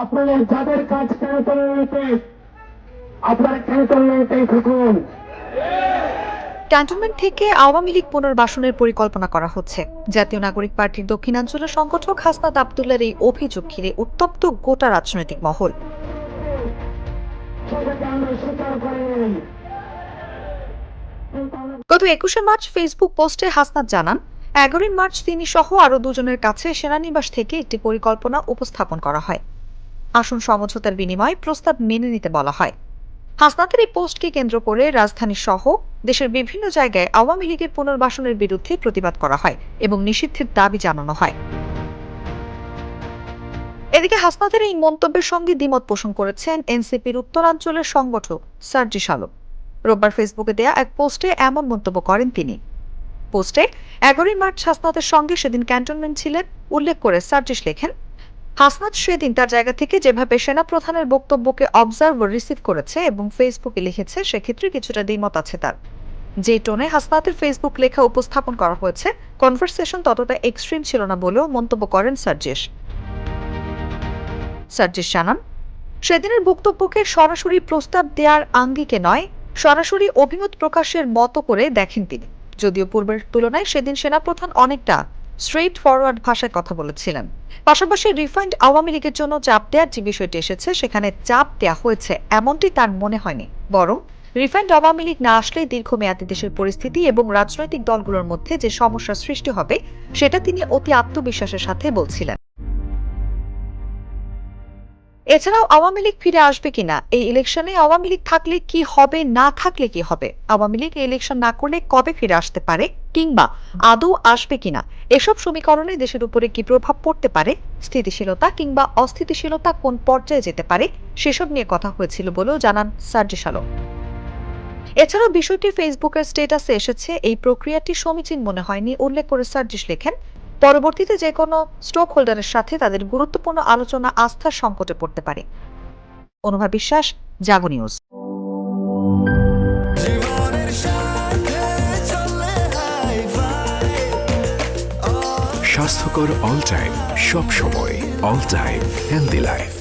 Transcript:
আপনাদের যাদের কাজ ক্যান্টনমেন্টে, আপনারা ক্যান্টনমেন্টে থাকুন। ক্যান্টনমেন্ট থেকে আওয়ামী লীগ পুনর্বাসনের পরিকল্পনা করা হচ্ছে। জাতীয় নাগরিক পার্টির দক্ষিণাঞ্চলের সংগঠক হাসনাত আবদুল্লাহর এই অভিযোগ ঘিরে উত্তপ্ত গোটা রাজনৈতিক মহল। সেটাকে আমরা স্বীকার করিনি। গত 21শে মার্চ ফেসবুক পোস্টে হাসনাত জানান, 11ই মার্চ তিনি সহ আরও দুজনের কাছে সেনানিবাস থেকে একটি পরিকল্পনা উপস্থাপন করা হয়। আসন সমঝোতার বিনিময়ে প্রস্তাব মেনে নিতে বলা হয়। হাসনাতের এই পোস্টকে কেন্দ্র করে রাজধানী সহ দেশের বিভিন্ন জায়গায় আওয়ামী লীগের পুনর্বাসনের বিরুদ্ধে প্রতিবাদ করা হয় এবং নিষিদ্ধের দাবি জানানো হয়। এদিকে হাসনাতের এই মন্তব্যের সঙ্গে দ্বিমত পোষণ করেছেন এনসিপির উত্তরাঞ্চলের সংগঠক সার্জিস আলম। রোববার ফেসবুকে দেয়া এক পোস্টে এমন মন্তব্য করেন তিনি। পোস্টে 11ই মার্চ হাসনাতের সঙ্গে সেদিন ক্যান্টনমেন্ট ছিলেন উল্লেখ করে সার্জিস লেখেন, হাসনাত সেদিন তার জায়গা থেকে যেভাবে সেনাপ্রধানের বক্তব্যকে অবজার্ভ ও রিসিভ করেছে এবং ফেসবুকে লিখেছে, সেক্ষেত্রে কিছুটা দ্বিমত আছে তার। যে টোনে হাসনাতের ফেসবুক লেখা উপস্থাপন করা হয়েছে, কনভারসেশন ততটা এক্সট্রিম ছিল না বলেও মন্তব্য করেন সার্জিস। সার্জিস জানান, সেদিনের বক্তব্যকে সরাসরি প্রস্তাব দেওয়ার আঙ্গিকে নয়, সরাসরি অভিমত প্রকাশের মতো করে দেখেন তিনি। যদিও পূর্বের তুলনায় সেদিন সেনাপ্রধান অনেকটা স্ট্রেইট ফরওয়ার্ড ভাষায় কথা বলেছিলেন। পাশাপাশি রিফাইন্ড আওয়ামী লীগের জন্য চাপ দেওয়ার যে বিষয়টি এসেছে, সেখানে চাপ দেওয়া হয়েছে এমনটি তার মনে হয়নি, বরং রিফাইন্ড আওয়ামী লীগ না আসলে দীর্ঘমেয়াদী দেশের পরিস্থিতি এবং রাজনৈতিক দলগুলোর মধ্যে যে সমস্যার সৃষ্টি হবে, সেটা তিনি অতি আত্মবিশ্বাসের সাথে বলছিলেন। এছাড়াও আওয়ামী লীগ ফিরে আসবে কিনা, এই ইলেকশনে আওয়ামী লীগ থাকলে কি হবে, না থাকলে কি হবে, আওয়ামী লীগ এই ইলেকশন না করলে কবে ফিরে আসতে পারে কিংবা আদৌ আসবে কিনা, এসব সমীকরণে দেশের উপরে কি প্রভাব পড়তে পারে, স্থিতিশীলতা কিংবা অস্থিতিশীলতা কোন পর্যায়ে যেতে পারে, সেসব নিয়ে কথা হয়েছিল বলেও জানান সার্জিস আলম। এছাড়াও বিষয়টি ফেসবুকের স্ট্যাটাসে এসেছে, এই প্রক্রিয়াটি সমীচীন মনে হয়নি উল্লেখ করে সার্জিস লেখেন, পরবর্তীতে যে কোনো স্টক হোল্ডারের সাথে তাদের গুরুত্বপূর্ণ আলোচনা আস্থার সংকটে পড়তে পারে। অনুভা বিশ্বাস, জাগো নিউজ। স্বাস্থ্যকর অল টাইম, সব সময় অল টাইম হেলদি লাইফ।